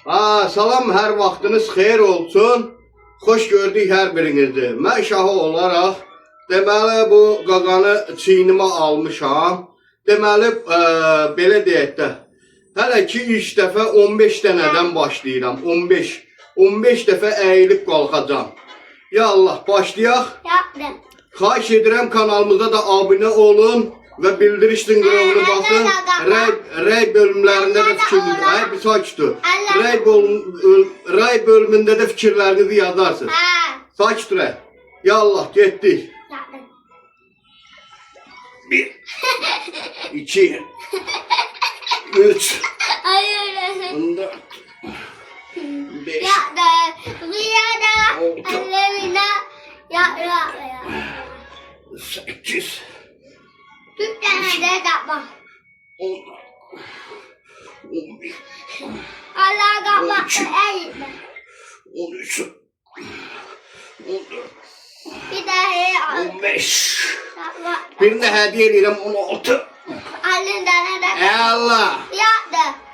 Salam, hər vaxtınız xeyir olsun. Xoş gördük hər birinizi. Mən şahı olaraq deməli bu qaqanı çiynimə almışam. Deməli belə deyək də hələ ki ilk dəfə 15 dənədən başlayıram. 15 dəfə əyilib qalxacam. Ya Allah, başlayaq. Yaptım. Xahiş edirəm kanalımıza da abunə olun və bildiriş zınqırovunu basın. Rəy bölümlərində də fikirlərinizi, bir sakit dur. Rəy bölümündə də fikirlərinizi yazarsınız. Sakit dur. Ya Allah, getdik. Yaptım. 1 2 3 Hayır. 4 5 Yaptım. Rüyada ellerine yaptım. 8 Tüm tane de yapma. 10 11 Allah yapma. Eğitme. 13 14 Bir daha al. 15 Yapma. Birini hediye edirəm 16 Elinden de. Allah Yaptım.